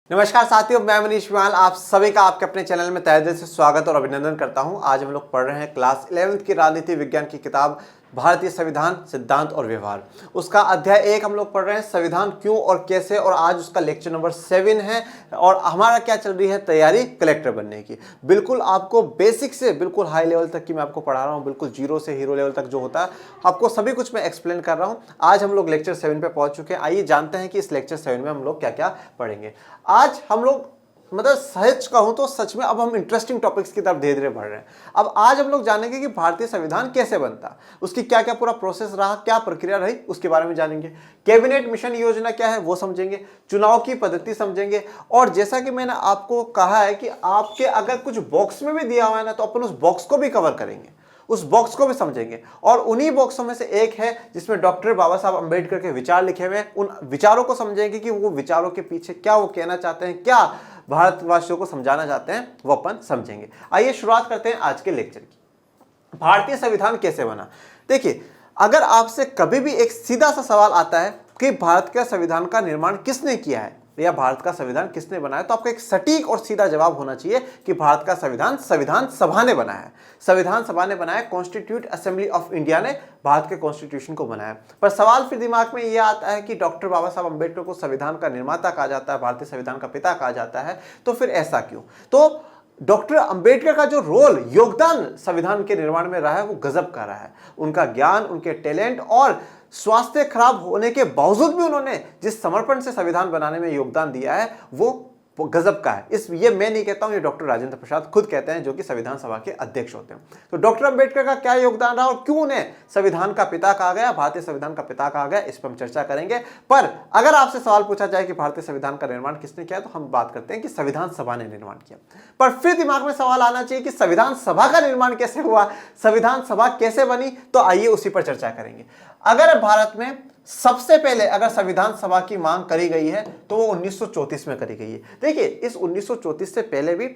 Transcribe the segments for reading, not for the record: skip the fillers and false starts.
नमस्कार साथियों, मैं मनीष विमाल आप सभी का आपके अपने चैनल में तहे दिल से स्वागत और अभिनंदन करता हूं। आज हम लोग पढ़ रहे हैं क्लास 11th की राजनीति विज्ञान की किताब भारतीय संविधान सिद्धांत और व्यवहार। उसका अध्याय 1 हम लोग पढ़ रहे हैं, संविधान क्यों और कैसे, और आज उसका लेक्चर नंबर 7 है। और हमारा क्या चल रही है तैयारी कलेक्टर बनने की। बिल्कुल आपको बेसिक से बिल्कुल हाई लेवल तक की मैं आपको पढ़ा रहा हूँ, बिल्कुल जीरो से हीरो लेवल तक जो होता है आपको सभी कुछ मैं एक्सप्लेन कर रहा हूँ। आज हम लोग लेक्चर 7 पे पहुंच चुके हैं। आइए जानते हैं कि इस लेक्चर 7 में हम लोग क्या क्या पढ़ेंगे। आज हम लोग सच कहूं तो सच में अब हम इंटरेस्टिंग टॉपिक्स की तरफ धीरे धीरे बढ़ रहे हैं। अब आज हम लोग जानेंगे कि भारतीय संविधान कैसे बनता, उसकी क्या क्या पूरा प्रोसेस रहा, क्या प्रक्रिया रही, उसके बारे में जानेंगे। कैबिनेट मिशन योजना क्या है वो समझेंगे, चुनाव की पद्धति समझेंगे। और जैसा कि मैंने आपको कहा है कि आपके अगर कुछ बॉक्स में भी दिया हुआ है ना, तो अपन उस बॉक्स को भी कवर करेंगे, उस बॉक्स को भी समझेंगे। और उन्हीं बॉक्सों में से एक है जिसमें डॉक्टर बाबा साहब अंबेडकर के विचार लिखे हुए हैं। उन विचारों को समझेंगे कि वो विचारों के पीछे क्या वो कहना चाहते हैं, क्या भारतवासियों को समझाना चाहते हैं, वो अपन समझेंगे। आइए शुरुआत करते हैं आज के लेक्चर की। भारतीय संविधान कैसे बना। देखिए, अगर आपसे कभी भी एक सीधा सा सवाल आता है कि भारत के संविधान का निर्माण किसने किया है या भारत का संविधान किसने बनाया, तो आपका एक सटीक और सीधा जवाब होना चाहिए कि भारत का संविधान संविधान सभा ने बनाया है। संविधान सभा ने बनाया, कॉन्स्टिट्यूट असेंबली ऑफ इंडिया ने भारत के कॉन्स्टिट्यूशन को बनाया। पर सवाल फिर दिमाग में यह आता है कि डॉक्टर बाबा साहब अंबेडकर को संविधान का निर्माता कहा जाता है, भारतीय संविधान का पिता कहा जाता है, तो फिर ऐसा क्यों। तो डॉक्टर अंबेडकर का जो रोल योगदान संविधान के निर्माण में रहा है वो गजब का रहा है। उनका ज्ञान, उनके टैलेंट और स्वास्थ्य खराब होने के बावजूद भी उन्होंने जिस समर्पण से संविधान बनाने में योगदान दिया है वो गजब का है। ये मैं नहीं कहता हूं, ये डॉक्टर राजेंद्र प्रसाद खुद कहते हैं, जो कि संविधान सभा के अध्यक्ष होते हैं। तो डॉक्टर अंबेडकर का क्या योगदान रहा और क्यों उन्हें संविधान का पिता कहा गया, भारतीय संविधान का पिता कहा गया, इस पर हम चर्चा करेंगे। पर अगर आपसे सवाल पूछा जाए कि भारतीय संविधान का निर्माण किसने किया, तो हम बात करते हैं कि संविधान सभा ने निर्माण किया। पर फिर दिमाग में सवाल आना चाहिए कि संविधान सभा का निर्माण कैसे हुआ, संविधान सभा कैसे बनी, तो आइए उसी पर चर्चा करेंगे। अगर भारत में सबसे पहले अगर संविधान सभा की मांग करी गई है तो वो 1934 में करी गई है। देखिए, इस 1934 से पहले भी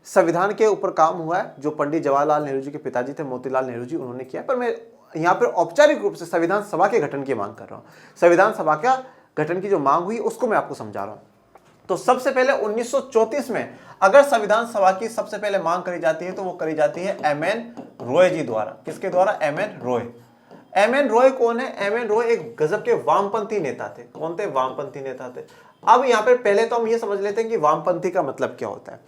संविधान के ऊपर काम हुआ है, जो पंडित जवाहरलाल नेहरू जी के पिताजी थे, मोतीलाल नेहरू जी, उन्होंने किया। पर मैं यहाँ पर औपचारिक रूप से संविधान सभा के गठन की मांग कर रहा हूँ। संविधान सभा का गठन की जो मांग हुई उसको मैं आपको समझा रहा हूँ। तो सबसे पहले 1934 में अगर संविधान सभा की सबसे पहले मांग करी जाती है तो वो करी जाती है एम.एन. रॉय जी द्वारा। किसके द्वारा? एम.एन. रॉय। एम.एन. रॉय कौन है? एम.एन. रॉय एक गजब के वामपंथी नेता थे। कौन थे? वामपंथी नेता थे। अब यहां पर पहले तो हम ये समझ लेते हैं कि वामपंथी का मतलब क्या होता है।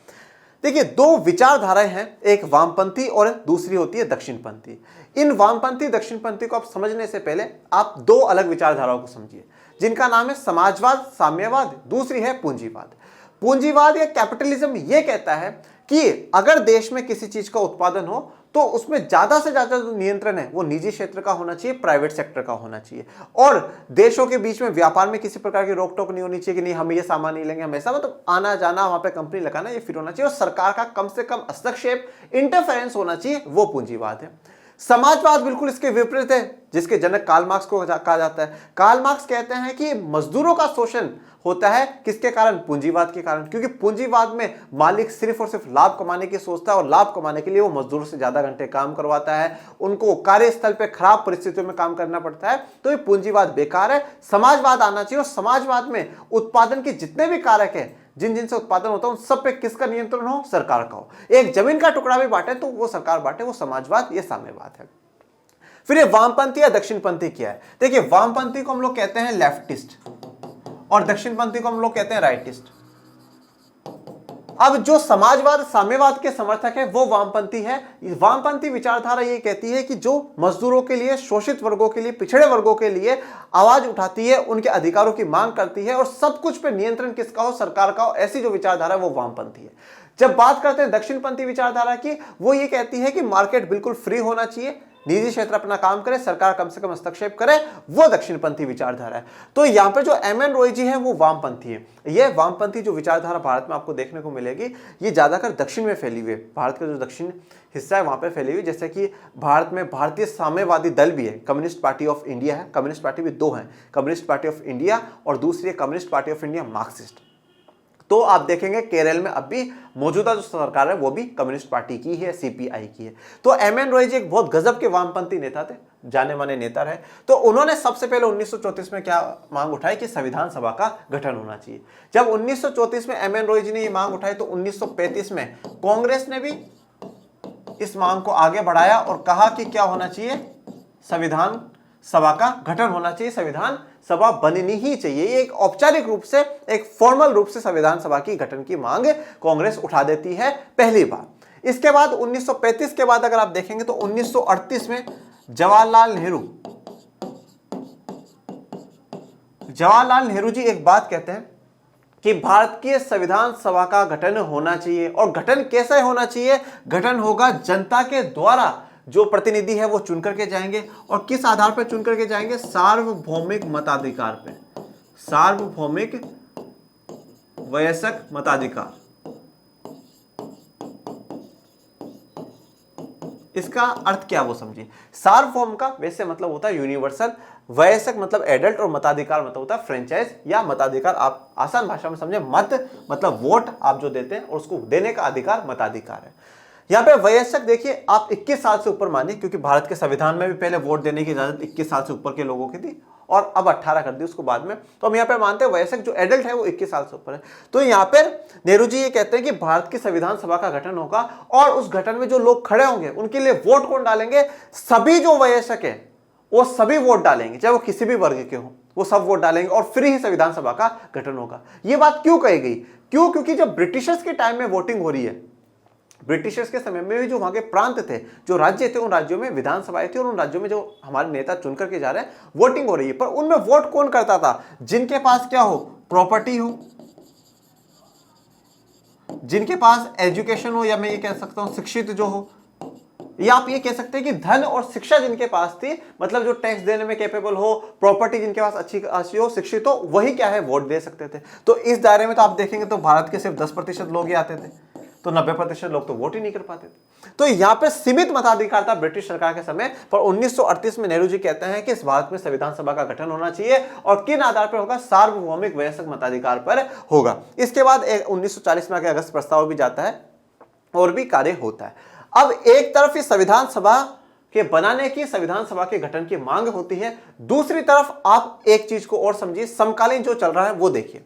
देखिए, दो विचारधाराएं हैं, एक वामपंथी और दूसरी होती है दक्षिणपंथी। इन वामपंथी दक्षिणपंथी को आप समझने से पहले आप दो अलग विचारधाराओं को समझिए, जिनका नाम है समाजवाद, साम्यवाद, दूसरी है पूंजीवाद। पूंजीवाद या कैपिटलिज्म ये कहता है कि अगर देश में किसी चीज का उत्पादन हो तो उसमें ज्यादा से ज्यादा जो नियंत्रण है वो निजी क्षेत्र का होना चाहिए, प्राइवेट सेक्टर का होना चाहिए। और देशों के बीच में व्यापार में किसी प्रकार की रोक टोक नहीं होनी चाहिए कि नहीं हम ये सामान नहीं लेंगे, हम ऐसा, मतलब आना जाना वहां पे कंपनी लगाना ये फिर होना चाहिए। और सरकार का कम से कम हस्तक्षेप, इंटरफेरेंस होना चाहिए, वो पूंजीवाद है। समाजवाद बिल्कुल इसके विपरीत है, जिसके जनक कार्ल मार्क्स को कहा जाता है। कार्ल मार्क्स कहते हैं कि मजदूरों का शोषण होता है किसके कारण? पूंजीवाद के कारण। क्योंकि पूंजीवाद में मालिक सिर्फ और सिर्फ लाभ कमाने की सोचता है और लाभ कमाने के लिए वो मजदूरों से ज्यादा घंटे काम करवाता है, उनको कार्यस्थल पे खराब परिस्थितियों में काम करना पड़ता है। तो ये पूंजीवाद बेकार है। समाजवाद आना चाहिए और समाजवाद में उत्पादन के जितने भी कारक है, जिन जिन से उत्पादन होता है उन सब पे किसका नियंत्रण हो? सरकार का हो। एक जमीन का टुकड़ा भी बांटे तो वो सरकार बांटे, वो समाजवाद, ये साम्यवाद है। फिर ये वामपंथी या दक्षिणपंथी क्या है? देखिए, वामपंथी को हम लोग कहते हैं लेफ्टिस्ट और दक्षिणपंथी को हम लोग कहते हैं राइटिस्ट। अब जो समाजवाद, साम्यवाद के समर्थक है वो वामपंथी है। वामपंथी विचारधारा ये कहती है कि जो मजदूरों के लिए, शोषित वर्गों के लिए, पिछड़े वर्गों के लिए आवाज उठाती है, उनके अधिकारों की मांग करती है और सब कुछ पे नियंत्रण किसका हो? सरकार का हो। ऐसी जो विचारधारा है वो वामपंथी है। जब बात करते हैं दक्षिणपंथी विचारधारा की, वो ये कहती है कि मार्केट बिल्कुल फ्री होना चाहिए, निजी क्षेत्र अपना काम करे, सरकार कम से कम हस्तक्षेप करे, वो दक्षिणपंथी विचारधारा है। तो यहां पे जो एम.एन. रॉय जी हैं वो वामपंथी है। ये वामपंथी जो विचारधारा भारत में आपको देखने को मिलेगी, ये ज्यादातर दक्षिण में फैली हुई है। भारत का जो दक्षिण हिस्सा है वहां पे फैली हुई, जैसे कि भारत में भारतीय साम्यवादी दल भी है, कम्युनिस्ट पार्टी ऑफ इंडिया है। कम्युनिस्ट पार्टी भी दो है, कम्युनिस्ट पार्टी ऑफ इंडिया और दूसरी है communist party of India Marxist. तो आप देखेंगे केरल में अब भी मौजूदा जो सरकार है वो भी कम्युनिस्ट पार्टी की है, सीपीआई की है। तो एम.एन. रॉय जी एक बहुत गजब के वामपंथी नेता थे, जाने माने नेता रहे। तो उन्होंने सबसे पहले 1934 में क्या मांग उठाई कि संविधान सभा का गठन होना चाहिए। जब 1934 में एम.एन. रॉय जी ने ये मांग उठाई तो 1935 में कांग्रेस ने भी इस मांग को आगे बढ़ाया और कहा कि क्या होना चाहिए, संविधान सभा का गठन होना चाहिए, संविधान सभा बननी ही चाहिए। ये एक औपचारिक रूप से, एक फॉर्मल रूप से संविधान सभा की गठन की मांग कांग्रेस उठा देती है पहली बार। इसके बाद 1935 के बाद अगर आप देखेंगे तो 1938 में जवाहरलाल नेहरू जी एक बात कहते हैं कि भारतीय संविधान सभा का गठन होना चाहिए। और गठन कैसे होना चाहिए? गठन होगा जनता के द्वारा, जो प्रतिनिधि है वो चुन करके जाएंगे। और किस आधार पर चुन करके जाएंगे? सार्वभौमिक मताधिकार पे, सार्वभौमिक वयस्क मताधिकार। इसका अर्थ क्या वो समझिए। सार्वभौम का वैसे मतलब होता है यूनिवर्सल, वयस्क मतलब एडल्ट, और मताधिकार मतलब होता है फ्रेंचाइज या मताधिकार। आप आसान भाषा में समझे, मत मतलब वोट आप जो देते हैं और उसको देने का अधिकार मताधिकार है। यहाँ पे वयस्क देखिए आप 21 साल से ऊपर मानिए, क्योंकि भारत के संविधान में भी पहले वोट देने की इजाजत 21 साल से ऊपर के लोगों की थी और अब 18 कर दी उसको बाद में। तो हम यहाँ पे मानते हैं वयस्क जो एडल्ट है वो 21 साल से ऊपर है। तो यहाँ पर नेहरू जी ये कहते हैं कि भारत की संविधान सभा का गठन होगा और उस गठन में जो लोग खड़े होंगे उनके लिए वोट कौन डालेंगे? सभी जो वयस्क है वो सभी वोट डालेंगे, चाहे वो किसी भी वर्ग के हो, वो सब वोट डालेंगे और फिर ही संविधान सभा का गठन होगा। ये बात क्यों कही गई? क्यों? क्योंकि जब ब्रिटिशर्स के टाइम में वोटिंग हो रही है, ब्रिटिशर्स के समय में भी जो वहां के प्रांत थे, जो राज्य थे, उन राज्यों में विधानसभाएं थी और उन राज्यों में जो हमारे नेता चुन करके जा रहे हैं वोटिंग हो रही है। पर उनमें वोट कौन करता था? जिनके पास क्या हो, प्रॉपर्टी हो, जिनके पास एजुकेशन हो, या मैं ये कह सकता हूं शिक्षित जो हो, या आप ये कह सकते हैं कि धन और शिक्षा जिनके पास थी, मतलब जो टैक्स देने में कैपेबल हो, प्रॉपर्टी जिनके पास अच्छी हो, शिक्षित हो, वही क्या है, वोट दे सकते थे। तो इस दायरे में तो आप देखेंगे तो भारत के सिर्फ 10% लोग ही आते थे, तो 90% लोग तो वोट ही नहीं कर पाते थे। तो यहां पे सीमित मताधिकार था ब्रिटिश सरकार के समय। पर 1938 में नेहरू जी कहते हैं कि इस भारत में संविधान सभा का गठन होना चाहिए और किन आधार पर होगा? सार्वभौमिक वयस्क मताधिकार पर होगा। इसके बाद 1940 में आगे अगस्त प्रस्ताव भी जाता है और भी कार्य होता है। अब एक तरफ इस संविधान सभा के बनाने की, संविधान सभा के गठन की मांग होती है, दूसरी तरफ आप एक चीज को और समझिए, समकालीन जो चल रहा है वो देखिए।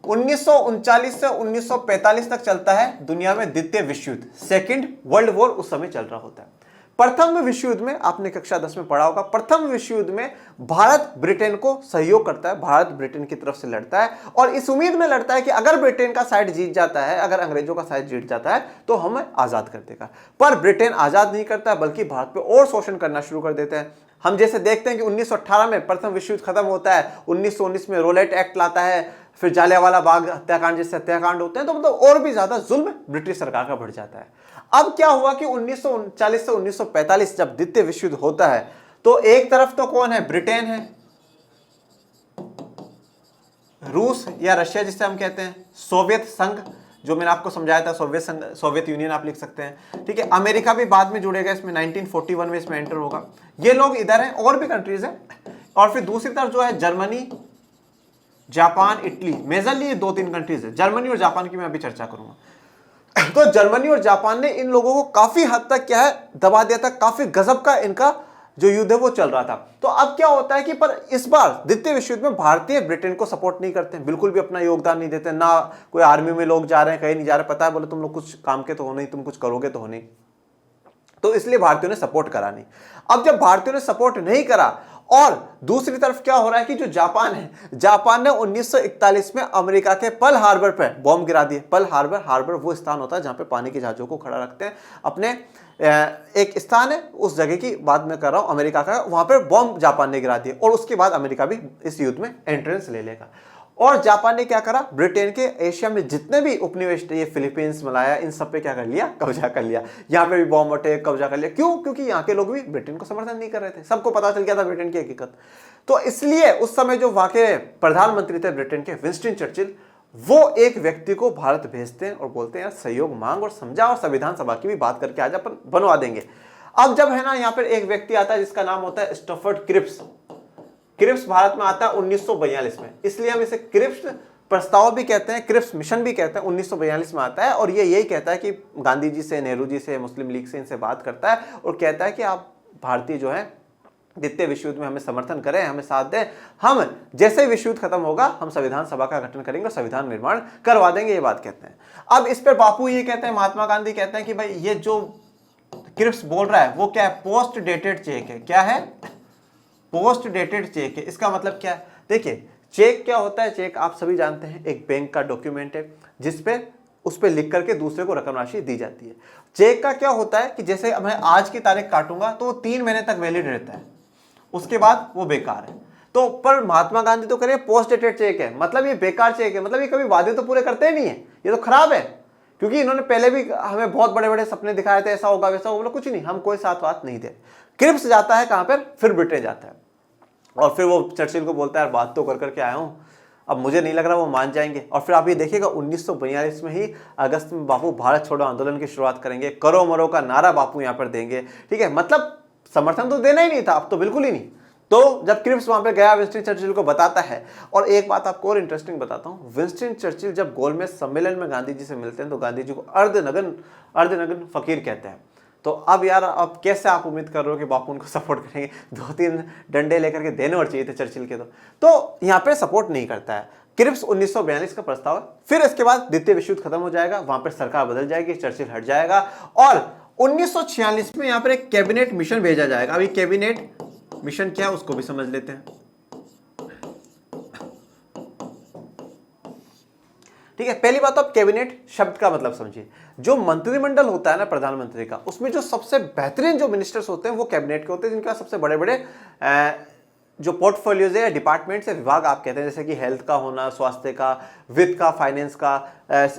1939 से 1945 तक चलता है दुनिया में द्वितीय विश्व युद्ध, सेकेंड वर्ल्ड वॉर उस समय चल रहा होता है। प्रथम विश्व युद्ध में आपने कक्षा 10 में पढ़ा होगा, प्रथम विश्व युद्ध में भारत ब्रिटेन को सहयोग करता है, भारत ब्रिटेन की तरफ से लड़ता है और इस उम्मीद में लड़ता है कि अगर ब्रिटेन का साइड जीत जाता है, अगर अंग्रेजों का साइड जीत जाता है तो हमें आजाद कर देगा। पर ब्रिटेन आजाद नहीं करता है, बल्कि भारत पे और शोषण करना शुरू कर देते हैं। हम जैसे देखते हैं कि 1918 में प्रथम विश्व युद्ध खत्म होता है, 1919 में रोलेट एक्ट लाता है, फिर जालियांवाला बाग हत्याकांड जैसे हत्याकांड होते हैं, तो मतलब और भी ज्यादा जुल्म ब्रिटिश सरकार का बढ़ जाता है। अब क्या हुआ कि 1939 से 1945 जब द्वितीय विश्व युद्ध होता है तो एक तरफ तो कौन है? ब्रिटेन है, रूस या रशिया जिसे हम कहते हैं, सोवियत संघ जो मैंने आपको समझाया था, सोवियत यूनियन आप लिख सकते हैं, ठीक है। अमेरिका भी बाद में जुड़ेगा इसमें, 1941 में इसमें एंटर होगा। ये लोग इधर हैं, और भी कंट्रीज हैं। और फिर दूसरी तरफ जो है जर्मनी, जापान, इटली, मेजरली ये 2-3 कंट्रीज है। जर्मनी और जापान की मैं अभी चर्चा करूंगा। तो जर्मनी और जापान ने इन लोगों को काफी हद तक क्या है, दबा दिया था। काफी गजब का इनका जो युद्ध है वो चल रहा था। तो अब क्या होता है कि पर इस बार द्वितीय विश्व युद्ध में भारतीय ब्रिटेन को सपोर्ट नहीं करते, बिल्कुल भी अपना योगदान नहीं देते। ना कोई आर्मी में लोग जा रहे हैं, कहीं नहीं जा रहे, पता है बोले तुम लोग कुछ काम के तो हो नहीं, तुम कुछ करोगे तो हो नहीं, तो इसलिए भारतीयों ने सपोर्ट करा नहीं। अब जब भारतीयों ने सपोर्ट नहीं करा और दूसरी तरफ क्या हो रहा है कि जो जापान है, जापान ने 1941 में अमेरिका के पर्ल हार्बर पर बॉम्ब गिरा दिए। पर्ल हार्बर वो स्थान होता है जहां पे पानी के जहाजों को खड़ा रखते हैं, अपने एक स्थान है, उस जगह की बात मैं कर रहा हूं, अमेरिका का। वहां पर बॉम्ब जापान ने गिरा दिए और उसके बाद अमेरिका भी इस युद्ध में एंट्रेंस ले लेगा। और जापान ने क्या करा, ब्रिटेन के एशिया में जितने भी उपनिवेश थे, ये फिलीपींस, मलाया, इन सब पे क्या कर लिया, कब्जा कर लिया। यहाँ पे भी बॉम्ब अटैक, कब्जा कर लिया। क्यों? क्योंकि यहाँ के लोग भी ब्रिटेन को समर्थन नहीं कर रहे थे, सबको पता चल गया था ब्रिटेन की हकीकत। तो इसलिए उस समय जो वहां के प्रधानमंत्री थे ब्रिटेन के, विंस्टन चर्चिल, वो एक व्यक्ति को भारत भेजते हैं और बोलते हैं सहयोग मांग और समझा और संविधान सभा की भी बात करके आज अपन बनवा देंगे। अब जब है ना, यहाँ पर एक व्यक्ति आता है जिसका नाम होता है स्टफर्ड क्रिप्स। क्रिप्स भारत में आता है 1942 में, इसलिए हम इसे क्रिप्स प्रस्ताव भी कहते हैं, क्रिप्स मिशन भी कहते हैं, 1942 में आता है और ये यही कहता है कि गांधी जी से, नेहरू जी से, मुस्लिम लीग से इनसे बात करता है और कहता है कि आप भारतीय जो है द्वितीय विश्व युद्ध में हमें समर्थन करें, हमें साथ दें, हम जैसे ही विश्व युद्ध खत्म होगा हम संविधान सभा का गठन करेंगे और संविधान निर्माण करवा देंगे, ये बात कहते हैं। अब इस पर बापू ये कहते हैं, महात्मा गांधी कहते हैं कि भाई ये जो क्रिप्स बोल रहा है वो क्या है, पोस्ट डेटेड चेक है। क्या है? पोस्ट डेटेड चेक है। इसका मतलब क्या है? देखिए चेक क्या होता है, चेक आप सभी जानते हैं एक बैंक का डॉक्यूमेंट है जिसपे उस पर लिख करके दूसरे को रकम राशि दी जाती है। चेक का क्या होता है कि जैसे मैं आज की तारीख काटूंगा तो 3 महीने तक वैलिड रहता है, उसके बाद वो बेकार है। तो पर महात्मा गांधी तो कह रहे हैं पोस्ट डेटेड चेक है, मतलब ये बेकार चेक है, मतलब ये कभी वादे तो पूरे करते ही नहीं है, ये तो खराब है। क्योंकि इन्होंने पहले भी हमें बहुत बड़े बड़े सपने दिखाए थे, ऐसा होगा वैसा होगा, कुछ नहीं, हम कोई साथ बात नहीं दे। क्रिप्स जाता है कहां पर? फिर ब्रिटेन जाता है और फिर वो चर्चिल को बोलता है बात तो कर करके आया हूं, अब मुझे नहीं लग रहा वो मान जाएंगे। और फिर आप ये देखिएगा 1942 में ही अगस्त में बापू भारत छोड़ो आंदोलन की शुरुआत करेंगे, करो मरो का नारा बापू यहां पर देंगे, ठीक है। मतलब समर्थन तो देना ही नहीं था, अब तो बिल्कुल ही नहीं। तो जब क्रिप्स वहां पे गया विंस्टन चर्चिल को बताता है, और एक बात आपको और इंटरेस्टिंग बताता हूं, विंस्टन चर्चिल जब गोलमेज सम्मेलन में गांधी जी से मिलते हैं तो गांधी जी को अर्धनग्न फकीर कहते हैं। तो अब यार अब कैसे आप उम्मीद कर रहे हो कि बापू उनको सपोर्ट करेंगे? 2-3 डंडे लेकर के देने और चाहिए थे चर्चिल के। तो यहाँ पे सपोर्ट नहीं करता है। क्रिप्स 1942 का प्रस्ताव है। फिर इसके बाद द्वितीय विश्व युद्ध खत्म हो जाएगा, वहां पर सरकार बदल जाएगी, चर्चिल हट जाएगा और 1946 में यहाँ पर एक कैबिनेट मिशन भेजा जाएगा। अभी कैबिनेट मिशन क्या है उसको भी समझ लेते हैं, ठीक है। पहली बात तो आप कैबिनेट शब्द का मतलब समझिए। जो मंत्रिमंडल होता है ना प्रधानमंत्री का, उसमें जो सबसे बेहतरीन जो मिनिस्टर्स होते हैं वो कैबिनेट के होते हैं, जिनका सबसे बड़े बड़े जो पोर्टफोलियोज है, डिपार्टमेंट्स है, विभाग आप कहते हैं, जैसे कि हेल्थ का होना, स्वास्थ्य का, वित्त का, फाइनेंस का,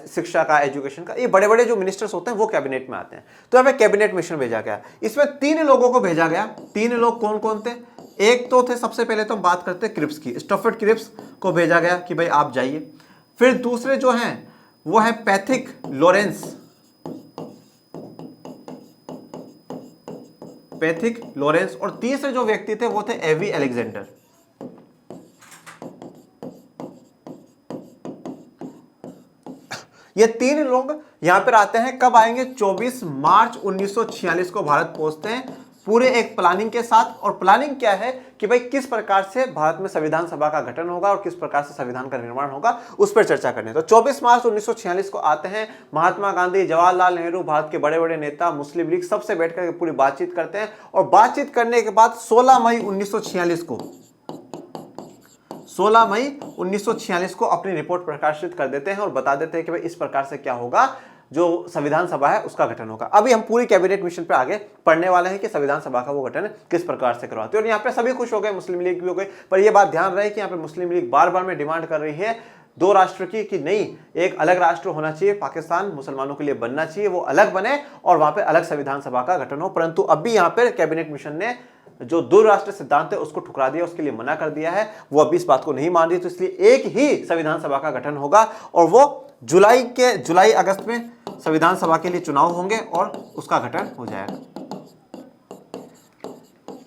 शिक्षा का, एजुकेशन का, ये बड़े बड़े जो मिनिस्टर्स होते हैं वो कैबिनेट में आते हैं। तो हमें कैबिनेट मिशन भेजा गया, इसमें 3 लोगों को भेजा गया। 3 लोग कौन कौन थे? एक तो थे, सबसे पहले तो हम बात करते हैं क्रिप्स की, स्टफर्ड क्रिप्स को भेजा गया कि भाई आप जाइए। फिर दूसरे जो हैं वो है पैथिक लॉरेंस, और तीसरे जो व्यक्ति थे वो थे एवी अलेक्जेंडर। ये 3 लोग यहां पर आते हैं। कब आएंगे? 24 मार्च 1946 को भारत पहुंचते हैं, पूरे एक प्लानिंग के साथ। और प्लानिंग क्या है कि भाई किस प्रकार से भारत में संविधान सभा का गठन होगा और किस प्रकार से संविधान का निर्माण होगा, उस पर चर्चा करनी है। तो 24 मार्च 1946 को आते हैं महात्मा गांधी, जवाहरलाल नेहरू, भारत के बड़े बड़े नेता, मुस्लिम लीग, सबसे बैठकर पूरी बातचीत करते हैं। और बातचीत करने के बाद 16 मई 1946 को अपनी रिपोर्ट प्रकाशित कर देते हैं और बता देते हैं कि भाई इस प्रकार से क्या होगा, जो संविधान सभा है उसका गठन होगा। अभी हम पूरी कैबिनेट मिशन पे आगे पढ़ने वाले हैं कि संविधान सभा का वो गठन किस प्रकार से करवाते हैं। और यहाँ पे सभी खुश हो गए, मुस्लिम लीग भी हो गई। पर यह बात ध्यान रहे कि यहाँ पे मुस्लिम लीग बार बार में डिमांड कर रही है 2 राष्ट्र की, कि नहीं, एक अलग राष्ट्र होना चाहिए, पाकिस्तान मुसलमानों के लिए बनना चाहिए, वो अलग बने और वहां पे अलग संविधान सभा का गठन हो। परंतु अभी यहाँ पे कैबिनेट मिशन ने जो 2 राष्ट्र सिद्धांत है उसको ठुकरा दिया, उसके लिए मना कर दिया है, वो अभी इस बात को नहीं मान रही। तो इसलिए एक ही संविधान सभा का गठन होगा और वो जुलाई अगस्त में संविधान सभा के लिए चुनाव होंगे और उसका गठन हो जाएगा।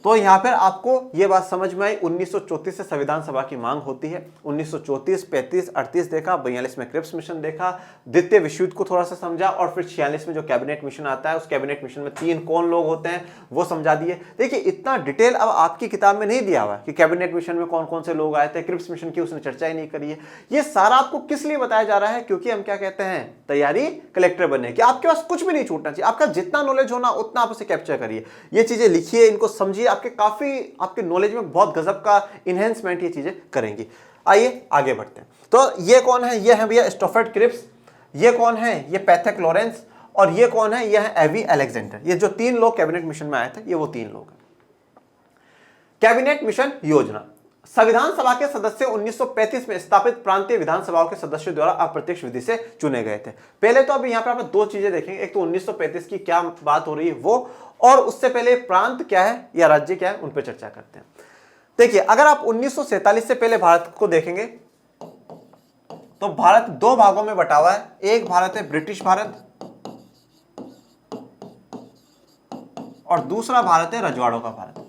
तो यहां पर आपको यह बात समझ में आई, 1934 से संविधान सभा की मांग होती है। 1934, 35, 38 देखा, 42 में क्रिप्स मिशन देखा, द्वितीय विश्व युद्ध को थोड़ा सा समझा, और फिर 46 में जो कैबिनेट मिशन आता है, उस कैबिनेट मिशन में 3 कौन लोग होते हैं वो समझा दिए। देखिए इतना डिटेल अब आपकी किताब में नहीं दिया हुआ कि कैबिनेट मिशन में कौन कौन से लोग आए थे, क्रिप्स मिशन की उसने चर्चा ही नहीं करी है। ये सारा आपको किस लिए बताया जा रहा है? क्योंकि हम क्या कहते हैं, तैयारी कलेक्टर बनने की। आपके पास कुछ भी नहीं छूटना चाहिए, आपका जितना नॉलेज होना उतना आप उसे कैप्चर करिए, ये चीजें लिखिए, इनको समझिए, आपके नॉलेज में बहुत गजब का इनहेंसमेंट ये चीजें करेंगी। आइए आगे बढ़ते हैं। तो ये कौन है? ये है भैया स्टफर्ड क्रिप्स। ये कौन है? ये पैथिक लॉरेंस। और ये कौन है? ये है एवी अलेक्जेंडर। ये जो 3 लोग कैबिनेट मिशन में आए थे, ये वो 3 लोग हैं। कैबिनेट मिशन योजना। संविधान सभा के सदस्य 1935 में स्थापित प्रांतीय विधानसभाओं के सदस्यों द्वारा अप्रत्यक्ष विधि से चुने गए थे। पहले तो अभी यहां पर आप 2 चीजें देखेंगे, एक तो 1935 की क्या बात हो रही है वो, और उससे पहले प्रांत क्या है या राज्य क्या है उन पर चर्चा करते हैं। देखिए अगर आप 1947 से पहले भारत को देखेंगे तो भारत 2 भागों में बटा हुआ है। एक भारत है ब्रिटिश भारत और दूसरा भारत है रजवाड़ों का भारत।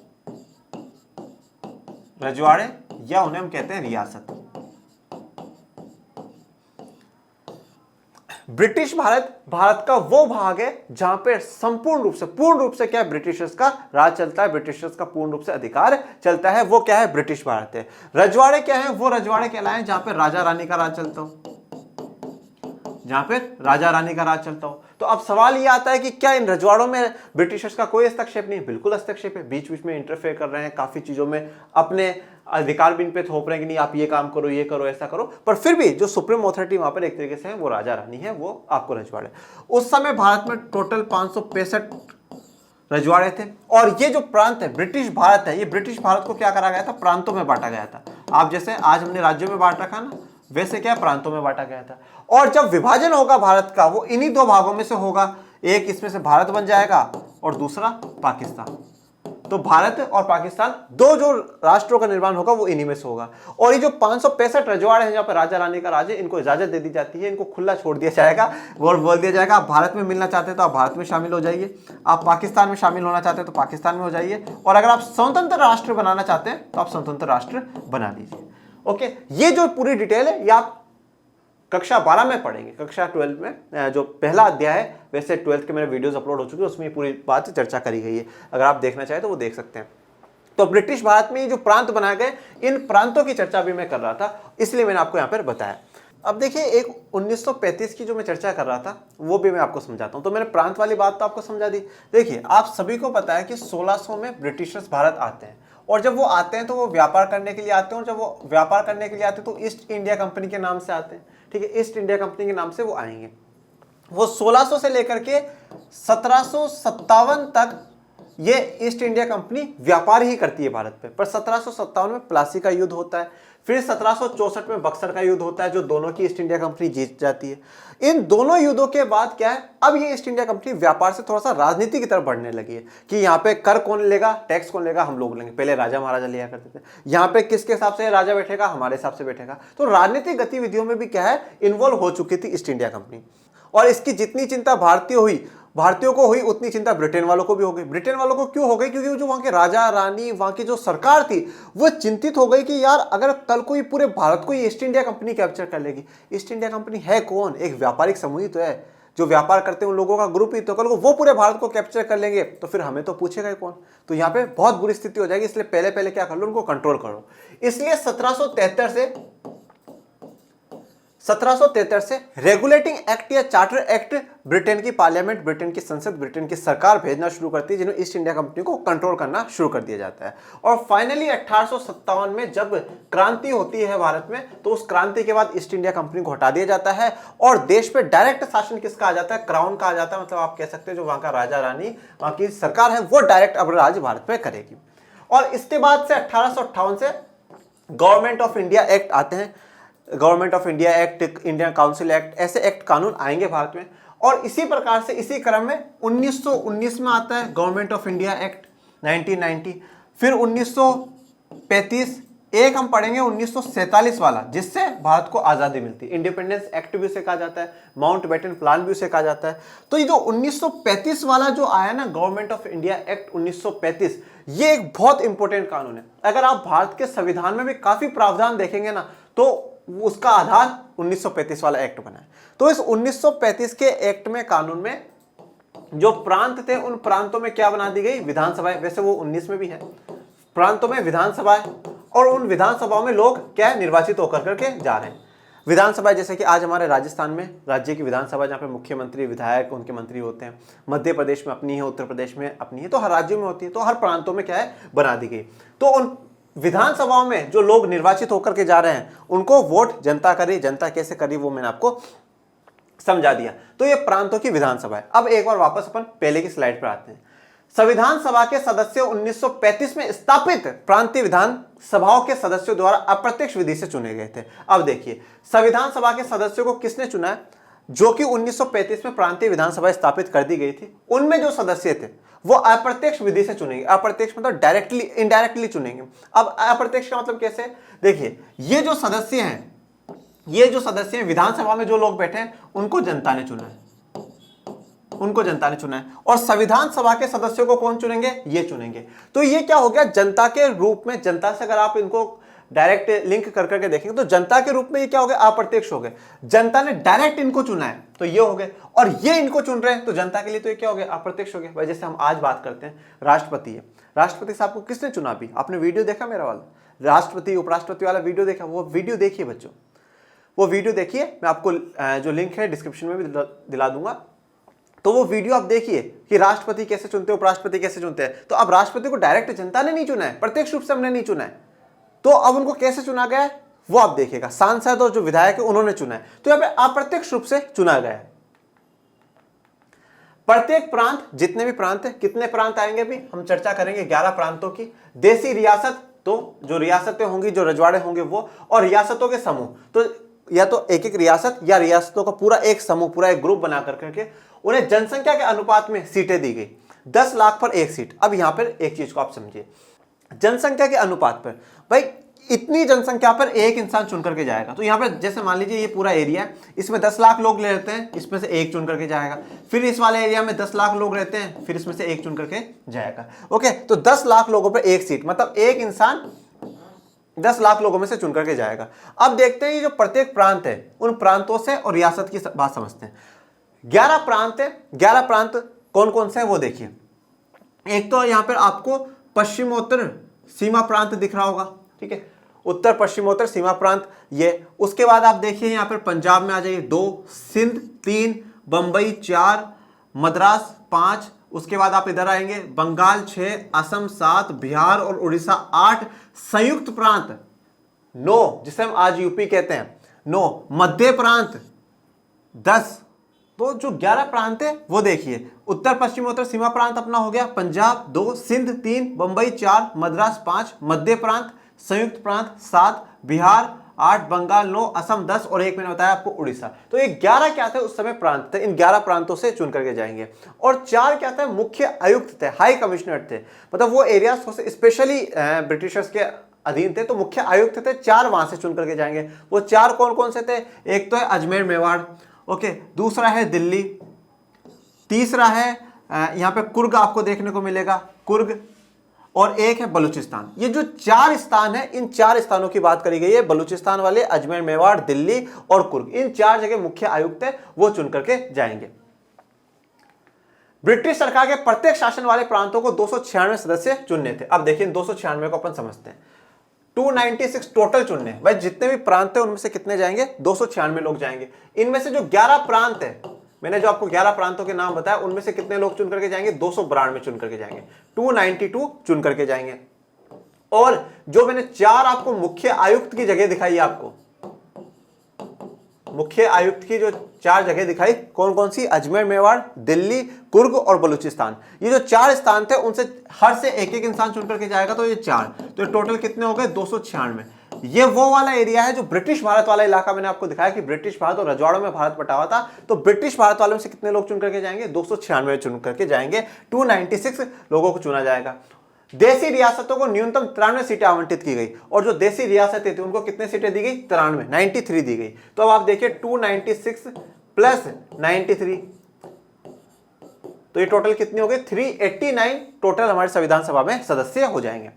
रजवाड़े या उन्हें हम कहते हैं रियासत। ब्रिटिश भारत भारत का वो भाग है जहां पे पूर्ण रूप से क्या है, ब्रिटिशर्स का राज चलता है, ब्रिटिशर्स का पूर्ण रूप से अधिकार चलता है। वो क्या है, ब्रिटिश भारत है। रजवाड़े क्या है, वो रजवाड़े कहलाए जहां पे राजा रानी का राज चलता हो, जहां पे राजा रानी का राज चलता हो। तो अब सवाल ये आता है कि क्या इन रजवाड़ों में ब्रिटिशर्स का कोई हस्तक्षेप नहीं है? बिल्कुल हस्तक्षेप है, बीच बीच में इंटरफेयर कर रहे हैं, काफी चीजों में अपने अधिकार भी इन पे थोप रहे हैं कि नहीं आप ये काम करो, ये करो, ऐसा करो। पर फिर भी जो सुप्रीम अथॉरिटी वहां पर एक तरीके से है वो राजा रानी है, वो आपको रजवाड़े। उस समय भारत में टोटल 565 रजवाड़े थे। और ये जो प्रांत है ब्रिटिश भारत है, ये ब्रिटिश भारत को क्या करा गया था, प्रांतों में बांटा गया था। आप जैसे आज हमने राज्यों में बांट रखा ना, वैसे क्या प्रांतों में बांटा गया था। और जब विभाजन होगा भारत का, वो इन्हीं दो भागों में से होगा, एक इसमें से भारत बन जाएगा और दूसरा पाकिस्तान। तो भारत और पाकिस्तान दो जो राष्ट्रों का निर्माण होगा वो इन्हीं में से होगा। और ये जो 565 रजवाड़े हैं जहां पर राजा रानी का राज है, इनको इजाजत दे दी जाती है, इनको खुला छोड़ दिया जाएगा और बोल दिया जाएगा आप भारत में मिलना चाहते हैं तो आप भारत में शामिल हो जाइए, आप पाकिस्तान में शामिल होना चाहते हैं तो पाकिस्तान में हो जाइए, और अगर आप स्वतंत्र राष्ट्र बनाना चाहते हैं तो आप स्वतंत्र राष्ट्र बना लीजिए। ओके, ये जो पूरी डिटेल है ये आप कक्षा 12 में पढ़ेंगे। कक्षा 12 में जो पहला अध्याय है, वैसे 12th के मेरे वीडियोस अपलोड हो चुके हैं, उसमें पूरी बात चर्चा करी गई है, अगर आप देखना चाहें तो वो देख सकते हैं। तो ब्रिटिश भारत में जो प्रांत बनाए गए, इन प्रांतों की चर्चा भी मैं कर रहा था, इसलिए मैंने आपको यहाँ पर बताया। अब देखिए, एक 1935 की जो मैं चर्चा कर रहा था वो भी मैं आपको समझाता हूँ। तो मैंने प्रांत वाली बात तो आपको समझा दी। देखिए, आप सभी को पता है कि 1600 में ब्रिटिशर्स भारत आते हैं, और जब वो आते हैं तो वो व्यापार करने के लिए आते हैं, और जब वो व्यापार करने के लिए आते हैं तो ईस्ट इंडिया कंपनी के नाम से आते हैं। ठीक है, ईस्ट इंडिया कंपनी के नाम से वो आएंगे। वो 1600 से लेकर के 1757 तक ये ईस्ट इंडिया कंपनी व्यापार ही करती है भारत पे। पर 1757 में प्लासी का युद्ध होता है, फिर 1764 में बक्सर का युद्ध होता है, जो दोनों की ईस्ट इंडिया कंपनी जीत जाती है। इन दोनों युद्धों के बाद क्या है, अब ये ईस्ट इंडिया कंपनी व्यापार से थोड़ा सा राजनीति की तरफ बढ़ने लगी है कि यहाँ पे कर कौन लेगा, टैक्स कौन लेगा, हम लोग लेंगे। पहले राजा महाराजा लिया करते थे, यहाँ पे किसके हिसाब से राजा बैठेगा, हमारे हिसाब से बैठेगा। तो राजनीतिक गतिविधियों में भी क्या है, इन्वॉल्व हो चुकी थी ईस्ट इंडिया कंपनी। और इसकी जितनी चिंता भारतीयों को हुई, उतनी चिंता ब्रिटेन वालों को भी हो गई। ब्रिटेन वालों को क्यों हो गई, क्योंकि जो वहां के राजा रानी, वहां की जो सरकार थी, वो चिंतित हो गई कि यार अगर कल को ये पूरे भारत को ईस्ट इंडिया कंपनी कैप्चर कर लेगी। ईस्ट इंडिया कंपनी है कौन, एक व्यापारिक समूह ही तो है, जो व्यापार करते हैं उन लोगों का ग्रुप ही। तो कल को वो पूरे भारत को कैप्चर कर लेंगे तो फिर हमें तो पूछेगा ही कौन। तो यहाँ पे बहुत बुरी स्थिति हो जाएगी, इसलिए पहले क्या कर लो, उनको कंट्रोल करो। इसलिए 1773 से रेगुलेटिंग एक्ट या चार्टर एक्ट ब्रिटेन की पार्लियामेंट, ब्रिटेन की संसद, ब्रिटेन की सरकार भेजना शुरू करती है, जिन्हें ईस्ट इंडिया कंपनी को कंट्रोल करना शुरू कर दिया जाता है। और फाइनली 1857 में जब क्रांति होती है भारत में, तो उस क्रांति के बाद ईस्ट इंडिया कंपनी को हटा दिया जाता है और देश पे डायरेक्ट शासन किसका आ जाता है, क्राउन का आ जाता है। मतलब आप कह सकते हैं जो वहां का राजा रानी, वहां की सरकार है, वो डायरेक्ट अब राज भारत में करेगी। और इसके बाद से 1858 से गवर्नमेंट ऑफ इंडिया एक्ट आते हैं, government of India act, Indian council act, ऐसे एक्ट कानून आएंगे भारत में। और इसी प्रकार से इसी क्रम में 1919 में आता है गवर्नमेंट ऑफ इंडिया एक्ट 1990, फिर 1935, एक हम पढ़ेंगे 1947 वाला, जिससे भारत को आजादी मिलती है। इंडिपेंडेंस एक्ट भी उसे कहा जाता है, माउंटबेटन प्लान भी उसे कहा जाता है। तो ये जो 1935 वाला जो आया ना, गवर्नमेंट ऑफ इंडिया एक्ट 1935, ये एक बहुत इंपॉर्टेंट कानून है। अगर आप भारत के संविधान में भी काफी प्रावधान देखेंगे ना, तो उसका आधार 1935 वाला एक्ट बना है। तो इस 1935 के एक्ट में, कानून में जो प्रांत थे, उन प्रांतों में क्या बना दी गई, विधानसभाएं। वैसे वो 19 में भी है, प्रांतों में विधानसभाएं, और उन विधानसभाओं में लोग क्या निर्वाचित होकर करके जा रहे हैं। विधानसभा जैसे कि आज हमारे राजस्थान में राज्य की विधानसभा, जहाँ पे मुख्यमंत्री, विधायक, उनके मंत्री होते हैं। मध्य प्रदेश में अपनी है, उत्तर प्रदेश में अपनी है, तो हर राज्यों में होती है। तो हर प्रांतों में क्या है, बना दी गई। तो उन विधानसभाओं में जो लोग निर्वाचित होकर के जा रहे हैं, उनको वोट जनता करी, जनता कैसे करी वो मैंने आपको समझा दिया। तो ये प्रांतों की विधानसभा है। अब एक बार वापस अपन पहले की स्लाइड पर आते हैं। संविधान सभा के सदस्य 1935 में स्थापित प्रांतीय विधान सभाओं के सदस्यों द्वारा अप्रत्यक्ष विधि से चुने गए थे। अब देखिए, संविधान सभा के सदस्यों को किसने चुना है, जो कि 1935 में प्रांतीय विधानसभा स्थापित कर दी गई थी। उनमें जो सदस्य थे वो अप्रत्यक्ष विधि से चुनेंगे। अप्रत्यक्ष मतलब डायरेक्टली, इनडायरेक्टली चुनेंगे। अब अप्रत्यक्ष का मतलब कैसे, देखिए, ये जो सदस्य हैं विधानसभा में जो लोग बैठे हैं, उनको जनता ने चुना है, और संविधान सभा के सदस्यों को कौन चुनेंगे, ये चुनेंगे। तो ये क्या हो गया, जनता के रूप में, जनता से अगर आप इनको डायरेक्ट लिंक कर करके देखेंगे तो जनता के रूप में ये क्या हो गए, अप्रत्यक्ष हो गए। जनता ने डायरेक्ट इनको चुना है तो ये हो गए, और ये इनको चुन रहे हैं तो जनता के लिए तो ये क्या हो गया, अप्रत्यक्ष हो गया। भाई जैसे हम आज बात करते हैं राष्ट्रपति है, राष्ट्रपति साहब को किसने चुना? भी आपने वीडियो देखा मेरा वाला राष्ट्रपति उपराष्ट्रपति वाला वीडियो देखा? वो वीडियो देखिए बच्चों, वो वीडियो देखिए, मैं आपको जो लिंक है डिस्क्रिप्शन में भी दिला दूंगा। तो वो वीडियो आप देखिए कि राष्ट्रपति कैसे चुनते हैं, उपराष्ट्रपति कैसे चुनते हैं। तो अब राष्ट्रपति को डायरेक्ट जनता ने नहीं चुना है, प्रत्यक्ष रूप से हमने नहीं चुना है, तो अब उनको कैसे चुना गया है वो आप देखिएगा। सांसद और जो विधायक है उन्होंने चुना है, तो यहाँ पे अप्रत्यक्ष रूप से चुना गया है। प्रत्येक प्रांत, जितने भी प्रांत है, कितने प्रांत आएंगे अभी हम चर्चा करेंगे, 11 प्रांतों की। देसी रियासत, तो जो रियासतें होंगी, जो रजवाड़े होंगे वो, और रियासतों के समूह, तो या तो एक एक रियासत या रियासतों का पूरा एक समूह, पूरा एक ग्रुप बना करके उन्हें जनसंख्या के अनुपात में सीटें दी गई, 10 लाख पर एक सीट। अब यहां पर एक चीज को आप समझिए, जनसंख्या के अनुपात पर, भाई इतनी जनसंख्या पर एक इंसान चुन करके जाएगा। तो यहाँ पर जैसे मान लीजिए ये पूरा एरिया है, इसमें 10 लाख लोग ले लेते हैं, इसमें से एक चुन करके जाएगा। फिर इस वाले एरिया में 10 लाख लोग रहते हैं, फिर इसमें से एक चुन करके जाएगा। ओके, तो 10 लाख लोगों पर एक सीट, मतलब एक इंसान 10 लाख लोगों में से चुन करके जाएगा। अब देखते हैं ये जो प्रत्येक प्रांत है, उन प्रांतों से और रियासत की बात समझते हैं। 11 प्रांत है, 11 प्रांत कौन कौन से हैं वो देखिए। एक तो यहां पर आपको पश्चिमोत्तर सीमा प्रांत दिख रहा होगा, ठीक है, उत्तर पश्चिमोत्तर सीमा प्रांत ये। उसके बाद आप देखिए यहां पर पंजाब में आ जाइए 2, सिंध 3, बंबई 4, मद्रास 5, उसके बाद आप इधर आएंगे बंगाल 6, असम 7, बिहार और उड़ीसा 8, संयुक्त प्रांत 9, जिसे हम आज यूपी कहते हैं 9, मध्य प्रांत 10। तो जो 11 प्रांत है वो देखिए, उत्तर पश्चिमोत्तर सीमा प्रांत अपना हो गया पंजाब 2, सिंध 3, बंबई 4, मद्रास 5, मध्य प्रांत, संयुक्त प्रांत 7, बिहार 8, बंगाल 9, असम 10 और एक मैंने बताया आपको उड़ीसा। तो ये 11 क्या थे उस समय प्रांत थे, इन 11 प्रांतों से चुन करके जाएंगे। और 4 क्या थे, मुख्य आयुक्त थे, हाई कमिश्नर थे, मतलब वो एरियाज स्पेशली ब्रिटिशर्स के अधीन थे, तो मुख्य आयुक्त थे, 4 वहां से चुन करके जाएंगे। वो 4 कौन कौन से थे? एक तो है अजमेर मेवाड़, ओके, दूसरा है दिल्ली, तीसरा है यहाँ पे कुर्ग आपको देखने को मिलेगा, कुर्ग, और एक है बलूचिस्तान। ये जो 4 स्थान है, इन 4 स्थानों की बात करी गई है, बलूचिस्तान वाले, अजमेर मेवाड़, दिल्ली और कुर्ग, इन 4 जगह मुख्य आयुक्त है, वो चुन करके जाएंगे। ब्रिटिश सरकार के प्रत्येक शासन वाले प्रांतों को 296 सदस्य चुनने थे। अब देखिए 296 को अपन समझते हैं, 296 टोटल चुनने, भाई जितने भी प्रांत है उनमें से कितने जाएंगे, 296 लोग जाएंगे। इनमें से जो 11 प्रांत है, मैंने जो आपको 11 प्रांतों के नाम बताया, उनमें से कितने लोग चुन करके जाएंगे, 292 चुन करके जाएंगे, 292 चुन करके जाएंगे। और जो मैंने 4 आपको मुख्य आयुक्त की जगह दिखाई, आपको मुख्य आयुक्त की जो 4 जगह दिखाई, कौन कौन सी, अजमेर मेवाड़, दिल्ली, कुर्ग और बलूचिस्तान, ये जो 4 स्थान थे उनसे हर से एक एक इंसान चुन करके जाएगा। तो ये 4, तो ये टोटल कितने हो गए, 296। ये वो वाला एरिया है जो ब्रिटिश भारत वाला इलाका मैंने आपको दिखाया कि ब्रिटिश भारत और रजवाड़ों में भारत बटा हुआ था। तो ब्रिटिश भारत वालों में से कितने लोग चुन करके जाएंगे, 296 चुन करके जाएंगे, 296 लोगों को चुना जाएगा। देसी रियासतों को न्यूनतम 93 सीटें आवंटित की गई, और जो देसी रियासतें थी उनको कितने सीटें दी गई, 93 दी गई। तो अब आप देखिए 296 प्लस 93, तो ये टोटल कितनी हो गई, 389 टोटल हमारे संविधान सभा में सदस्य हो जाएंगे।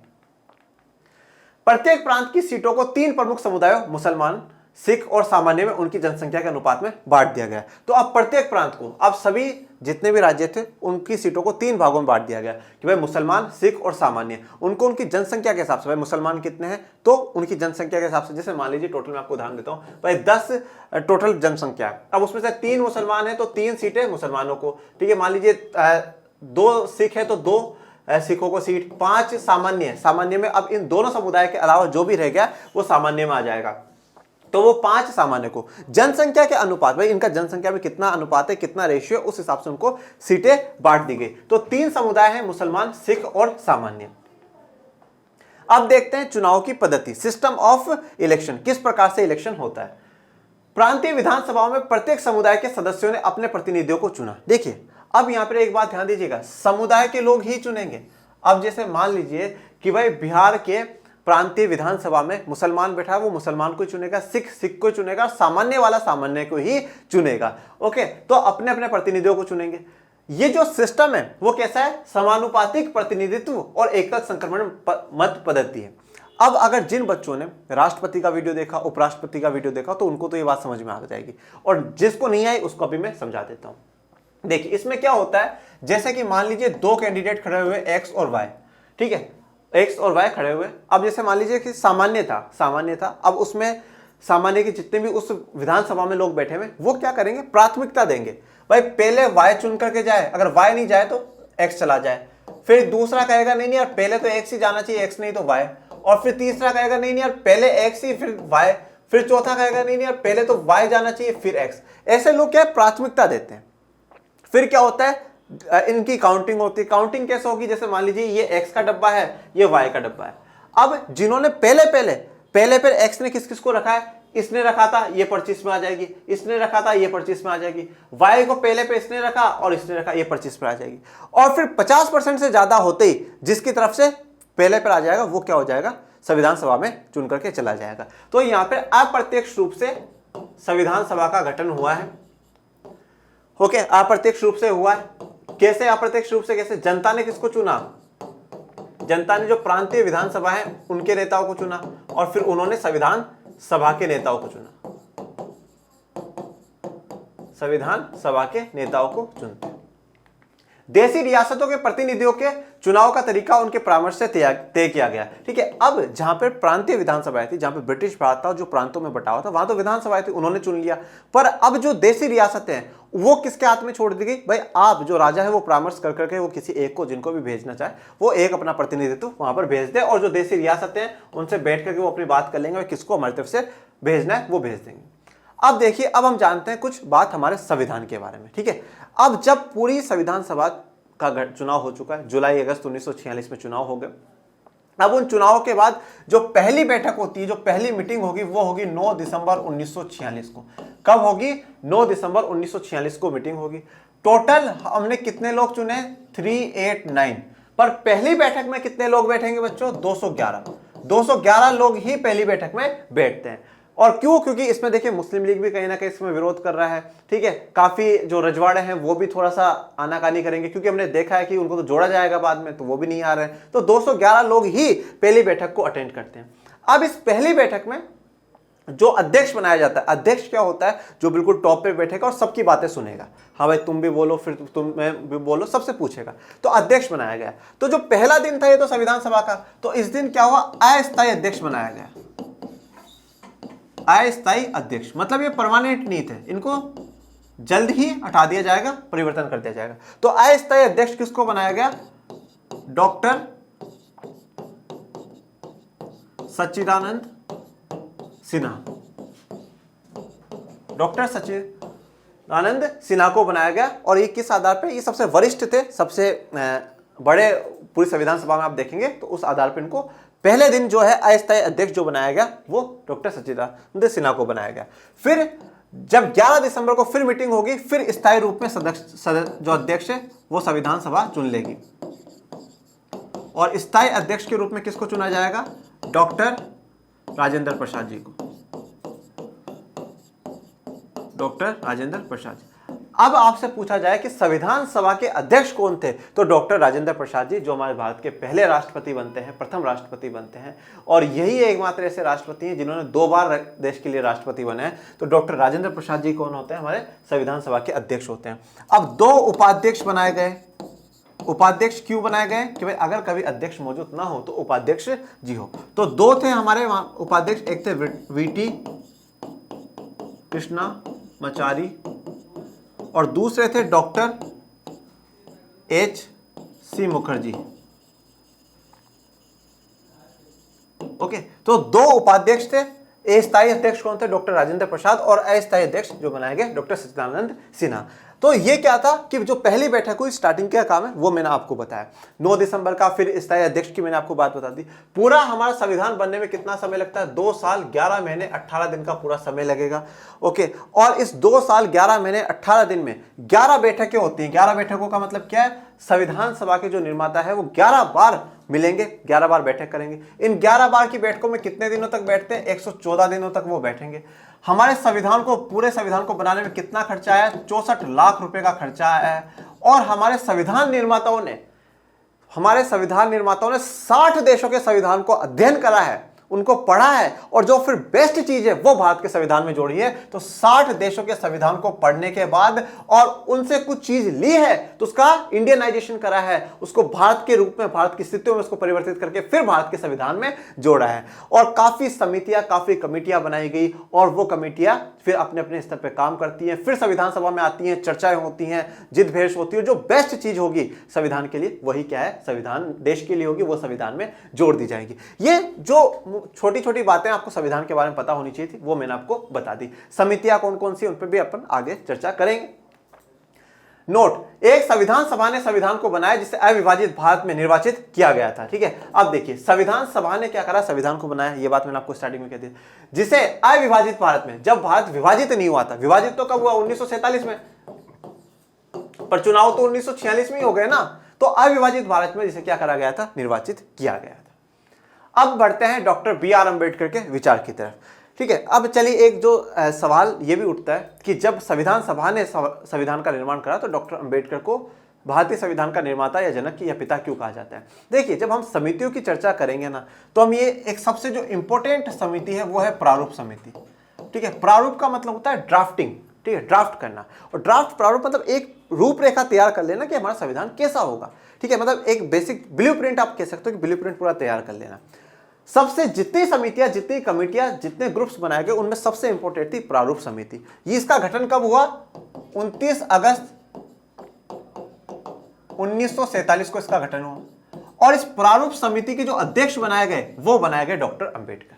प्रत्येक प्रांत की सीटों को 3 प्रमुख समुदायों, मुसलमान, सिख और सामान्य में उनकी जनसंख्या के अनुपात में बांट दिया गया। तो अब प्रत्येक प्रांत को, अब सभी जितने भी राज्य थे उनकी सीटों को 3 भागों में बांट दिया गया कि भाई मुसलमान, सिख और सामान्य, उनको उनकी जनसंख्या के हिसाब से, भाई मुसलमान कितने हैं तो उनकी जनसंख्या के हिसाब से, जैसे मान लीजिए टोटल मैं आपको उदाहरण देता हूं, भाई 10 टोटल जनसंख्या, अब उसमें से 3 मुसलमान है तो 3 सीटें मुसलमानों को, ठीक है, मान लीजिए 2 सिख है तो 2 सिखों को सीट, 5 सामान्य है, सामान्य में अब इन दोनों समुदाय के अलावा जो भी रह गया वो सामान्य में आ जाएगा, तो वो 5 सामान्य को। जनसंख्या के अनुपात, भाई इनका जनसंख्या में कितना अनुपात है, कितना रेशियो, उस हिसाब से उनको सीटें बांट दी गई। तो 3 समुदाय हैं, मुसलमान, सिख और सामान्य। अब देखते हैं चुनाव की पद्धति, सिस्टम ऑफ इलेक्शन, किस प्रकार से इलेक्शन होता है। प्रांतीय विधानसभाओं में प्रत्येक समुदाय के सदस्यों ने अपने प्रतिनिधियों को चुना। देखिए अब यहां पर एक बात ध्यान दीजिएगा, समुदाय के लोग ही चुनेंगे। अब जैसे मान लीजिए कि भाई बिहार के प्रांतीय विधानसभा में मुसलमान बैठा है, वो मुसलमान को चुनेगा, सिख सिख को चुनेगा, सामान्य वाला सामान्य को ही चुनेगा। ओके, तो अपने अपने प्रतिनिधियों को चुनेंगे। ये जो सिस्टम है वो कैसा है, समानुपातिक प्रतिनिधित्व और एकल संक्रमण मत पद्धति है। अब अगर जिन बच्चों ने राष्ट्रपति का वीडियो देखा, उपराष्ट्रपति का वीडियो देखा, तो उनको तो ये बात समझ में आ जाएगी, और जिसको नहीं आई उसको अभी मैं समझा देता हूं। देखिए इसमें क्या होता है, जैसे कि मान लीजिए दो कैंडिडेट खड़े हुए एक्स और वाई, ठीक है, एक्स और वाई खड़े हुए। अब जैसे मान लीजिए कि सामान्य था, अब उसमें सामान्य के जितने भी उस विधानसभा में लोग बैठे हुए वो क्या करेंगे, प्राथमिकता देंगे, भाई पहले वाई चुन करके जाए, अगर वाई नहीं जाए तो एक्स चला जाए। फिर दूसरा कहेगा नहीं यार पहले तो एक्स ही जाना चाहिए, एक्स नहीं तो वाई। और फिर तीसरा कहेगा नहीं यार पहले एक्स ही फिर वाई। फिर चौथा कहेगा नहीं यार पहले तो वाई जाना चाहिए फिर एक्स। ऐसे लोग क्या है, प्राथमिकता देते हैं। फिर क्या होता है, इनकी काउंटिंग होती है। काउंटिंग कैसे होगी, जैसे मान लीजिए ये एक्स का डब्बा है, ये वाई का डब्बा है। अब जिन्होंने पहले पर एक्स ने किस किस को रखा है, इसने रखा था, ये पर्ची में आ जाएगी, इसने रखा था, ये पर्ची में आ जाएगी। वाई को पहले पे इसने रखा और इसने रखा, ये पर्ची पर आ जाएगी। और फिर 50% से ज्यादा होते ही जिसकी तरफ से पहले पर आ जाएगा वो क्या हो जाएगा, संविधान सभा में चुन करके चला जाएगा। तो यहां पर अप्रत्यक्ष रूप से संविधान सभा का गठन हुआ है। ओके, अप्रत्यक्ष रूप से हुआ है। कैसे अप्रत्यक्ष रूप से, कैसे, जनता ने किसको चुना, जनता ने जो प्रांतीय विधानसभा है उनके नेताओं को चुना, और फिर उन्होंने संविधान सभा के नेताओं को चुना, संविधान सभा के नेताओं को चुनते हैं। देशी रियासतों के प्रतिनिधियों के चुनाव का तरीका उनके परामर्श से तय किया गया, ठीक है। अब जहां पर प्रांतीय विधानसभाएं थी, जहां पर ब्रिटिश भारत था, जो प्रांतों में बटा हुआ था, वहां तो विधानसभाएं थी, उन्होंने चुन लिया। पर अब जो देशी रियासतें हैं वो किसके हाथ में छोड़ दी गई, भाई आप जो राजा है वो परामर्श कर करके वो किसी एक को, जिनको भी भेजना चाहे वो एक अपना प्रतिनिधित्व वहां पर भेज दे, और जो देशी रियासतें हैं उनसे बैठ करके वो अपनी बात कर लेंगे, किसको हमारी तरफ से भेजना है वो भेज देंगे। अब देखिए, अब हम जानते हैं कुछ बात हमारे संविधान के बारे में, ठीक है। अब जब पूरी संविधान सभा का चुनाव हो चुका है, जुलाई अगस्त 1946 में चुनाव हो गए। अब उन चुनावों के बाद जो पहली बैठक होती है, जो पहली मीटिंग होगी, वो होगी 9 दिसंबर 1946 को। कब होगी, 9 दिसंबर 1946 को मीटिंग होगी। टोटल हमने कितने लोग चुने, 389। पर पहली बैठक में कितने लोग बैठेंगे बच्चों, 211 लोग ही पहली बैठक में बैठते हैं। और क्यों, क्योंकि इसमें देखिए मुस्लिम लीग भी कहीं ना कहीं इसमें विरोध कर रहा है, ठीक है। काफी जो रजवाड़े हैं वो भी थोड़ा सा आनाकानी करेंगे, क्योंकि हमने देखा है कि उनको तो जोड़ा जाएगा बाद में, तो वो भी नहीं आ रहे हैं। तो 211 लोग ही पहली बैठक को अटेंड करते हैं। अब इस पहली बैठक में जो अध्यक्ष बनाया जाता है, अध्यक्ष क्या होता है, जो बिल्कुल टॉप पे बैठेगा और सबकी बातें सुनेगा, हाँ भाई तुम भी बोलो, फिर तुम मैं भी बोलो, सबसे पूछेगा, तो अध्यक्ष बनाया गया। तो जो पहला दिन था ये तो संविधान सभा का, तो इस दिन क्या हुआ, अस्थायी अध्यक्ष बनाया गया। अस्थायी अध्यक्ष मतलब ये परमानेंट नहीं थे, इनको जल्द ही हटा दिया जाएगा, परिवर्तन कर दिया जाएगा। तो अस्थायी अध्यक्ष किसको बनाया गया, डॉक्टर सच्चिदानंद सिन्हा। डॉक्टर सच्चिदानंद सिन्हा को बनाया गया। और ये किस आधार पे, ये सबसे वरिष्ठ थे, सबसे बड़े पूरी संविधान सभा में आप देखेंगे, तो उस आधार पर इनको पहले दिन जो है अस्थायी अध्यक्ष जो बनाया गया वो डॉक्टर सच्चिदानंद सिन्हा को बनाया गया। फिर जब 11 दिसंबर को फिर मीटिंग होगी, फिर स्थायी रूप में जो अध्यक्ष है वो संविधान सभा चुन लेगी। और स्थायी अध्यक्ष के रूप में किसको चुना जाएगा, डॉक्टर राजेंद्र प्रसाद जी को, डॉक्टर राजेंद्र प्रसाद। अब आपसे पूछा जाए कि संविधान सभा के अध्यक्ष कौन थे, तो डॉक्टर राजेंद्र प्रसाद जी, जो हमारे भारत के पहले राष्ट्रपति बनते हैं, प्रथम राष्ट्रपति बनते हैं, और यही एकमात्र ऐसे राष्ट्रपति हैं जिन्होंने 2 बार देश के लिए राष्ट्रपति बने हैं। तो डॉक्टर राजेंद्र प्रसाद जी कौन होते हैं, हमारे संविधान सभा के अध्यक्ष होते हैं। अब 2 उपाध्यक्ष बनाए गए। उपाध्यक्ष क्यों बनाए गए, कि भाई अगर कभी अध्यक्ष मौजूद ना हो तो उपाध्यक्ष जी हो। तो 2 थे हमारे वहां उपाध्यक्ष, एक थे वीटी कृष्णामाचारी और दूसरे थे डॉक्टर H.C. मुखर्जी। ओके, तो 2 उपाध्यक्ष थे। अस्थायी अध्यक्ष कौन थे, डॉक्टर राजेंद्र प्रसाद, और अस्थायी अध्यक्ष जो बनाए गए डॉक्टर सच्चिदानंद सिन्हा। तो ये क्या था कि जो पहली बैठक हुई, स्टार्टिंग क्या काम है वो मैंने आपको बताया, 9 दिसंबर का। फिर स्थायी अध्यक्ष की मैंने आपको बात बता दी। पूरा हमारा संविधान बनने में कितना समय लगता है, 2 साल 11 महीने 18 दिन का पूरा समय लगेगा। ओके, और इस 2 साल 11 महीने 18 दिन में 11 बैठकें होती हैं। 11 बैठकों का मतलब क्या है, संविधान सभा के जो निर्माता है वो 11 बार मिलेंगे, 11 बार बैठक करेंगे। इन 11 बार की बैठकों में कितने दिनों तक बैठते हैं, 114 दिनों तक वो बैठेंगे। हमारे संविधान को, पूरे संविधान को बनाने में कितना खर्चा आया, 64 लाख रुपए का खर्चा आया है। और हमारे संविधान निर्माताओं ने हमारे संविधान निर्माताओं ने 60 देशों के संविधान को अध्ययन करा है, उनको पढ़ा है, और जो फिर बेस्ट चीज है वो भारत के संविधान में जोड़ी है। तो 60 देशों के संविधान को पढ़ने के बाद और उनसे कुछ चीज ली है तो उसका इंडियनाइजेशन करा है, उसको भारत के रूप में, भारत की स्थितियों में उसको परिवर्तित करके फिर भारत के संविधान में जोड़ा है। और काफी समितियां, काफी कमेटियां बनाई गई और वो कमेटियां फिर अपने अपने स्तर पर काम करती हैं, फिर संविधान सभा में आती हैं, चर्चाएं होती हैं, जिद बहस होती है। जो बेस्ट चीज होगी संविधान के लिए वही क्या है, संविधान देश के लिए होगी, वो संविधान में जोड़ दी जाएगी। ये जो छोटी छोटी बातें आपको संविधान के बारे में पता होनी चाहिए थी वो मैंने आपको बता दी। समितियां कौन कौन सी, उन पर भी अपन आगे चर्चा करेंगे। नोट, एक संविधान सभा ने संविधान को बनाया जिसे अविभाजित भारत में निर्वाचित किया गया था। ठीक है, अब देखिए संविधान सभा ने क्या करा, संविधान को बनाया, ये बात मैंने आपको स्टार्टिंग में कह दी, जिसे अविभाजित भारत में, जब भारत विभाजित नहीं हुआ था, विभाजित तो कब हुआ 1947 में, पर चुनाव तो 1946 में ही हो गए ना, तो अविभाजित भारत में जिसे क्या करा गया था, निर्वाचित किया गया था। अब बढ़ते हैं डॉक्टर बी आर अम्बेडकर के विचार की तरफ। ठीक है, अब चलिए एक जो सवाल ये भी उठता है कि जब संविधान सभा ने संविधान का निर्माण करा तो डॉक्टर अम्बेडकर को भारतीय संविधान का निर्माता या जनक या पिता क्यों कहा जाता है। देखिए, जब हम समितियों की चर्चा करेंगे ना तो हम ये एक सबसे जो इंपॉर्टेंट समिति है वो है प्रारूप समिति। ठीक है, प्रारूप का मतलब होता है ड्राफ्टिंग। ठीक है, ड्राफ्ट करना, और ड्राफ्ट प्रारूप मतलब एक रूपरेखा तैयार कर लेना कि हमारा संविधान कैसा होगा। ठीक है, मतलब एक बेसिक ब्लूप्रिंट आप कह सकते हो कि ब्लूप्रिंट पूरा तैयार कर लेना। सबसे जितनी समितियां, जितनी कमेटियां, जितने ग्रुप्स बनाए गए उनमें सबसे इंपॉर्टेंट थी प्रारूप समिति। ये इसका गठन कब हुआ, 29 अगस्त 1947 को इसका गठन हुआ, और इस प्रारूप समिति के जो अध्यक्ष बनाए गए वो बनाए गए डॉक्टर अंबेडकर।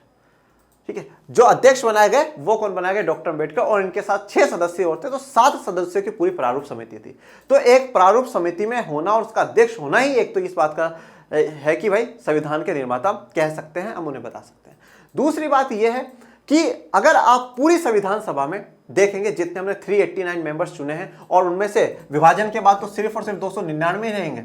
ठीक है, जो अध्यक्ष बनाए गए वो कौन बनाए गए, डॉक्टर अंबेडकर, और इनके साथ 6 सदस्य और थे, तो 7 सदस्यों की पूरी प्रारूप समिति थी। तो एक प्रारूप समिति में होना और उसका अध्यक्ष होना ही एक तो इस बात का है कि भाई संविधान के निर्माता कह सकते हैं, हम उन्हें बता सकते हैं। दूसरी बात यह है कि अगर आप पूरी संविधान सभा में देखेंगे, जितने हमने 389 मेंबर्स चुने हैं और उनमें से विभाजन के बाद तो सिर्फ और सिर्फ 299 रहेंगे,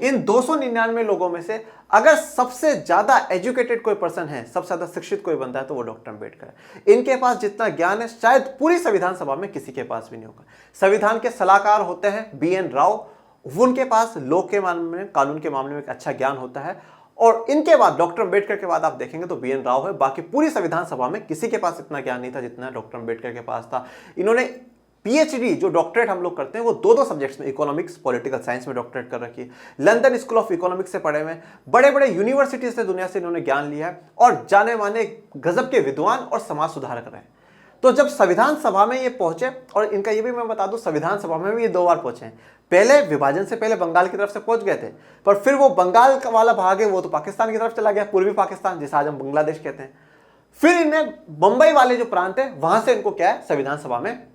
इन 299 लोगों में से अगर सबसे ज्यादा एजुकेटेड कोई पर्सन है, सबसे ज्यादा शिक्षित कोई बंदा है तो वो डॉक्टर अंबेडकर है। इनके पास जितना ज्ञान है शायद पूरी संविधान सभा में किसी के पास भी नहीं होगा। संविधान के सलाहकार होते हैं BN राव, उनके पास लॉ के मामले में, कानून के मामले में एक अच्छा ज्ञान होता है, और इनके बाद डॉक्टर अंबेडकर के बाद आप देखेंगे तो BN राव है। बाकी पूरी संविधान सभा में किसी के पास इतना ज्ञान नहीं था जितना डॉक्टर अंबेडकर के पास था। इन्होंने PhD जो डॉक्टरेट हम लोग करते हैं वो दो सब्जेक्ट्स में, इकोनॉमिक्स, पॉलिटिकल साइंस में डॉक्टरेट कर रखी है। लंदन स्कूल ऑफ इकोनॉमिक्स से पढ़े हुए, बड़े बड़े यूनिवर्सिटी से दुनिया से इन्होंने ज्ञान लिया है, और जाने माने गजब के विद्वान और समाज सुधारक रहे। तो जब संविधान सभा में ये पहुंचे, और इनका ये भी मैं बता दूं, संविधान सभा में भी ये 2 बार पहुंचे हैं। पहले विभाजन से पहले बंगाल की तरफ से पहुंच गए थे, पर फिर वो बंगाल वाला भाग है वो तो पाकिस्तान की तरफ चला गया, पूर्वी पाकिस्तान, जिसे आज हम बांग्लादेश कहते हैं। फिर इन्हें मुंबई वाले जो प्रांत है वहां से इनको क्या है, संविधान सभा में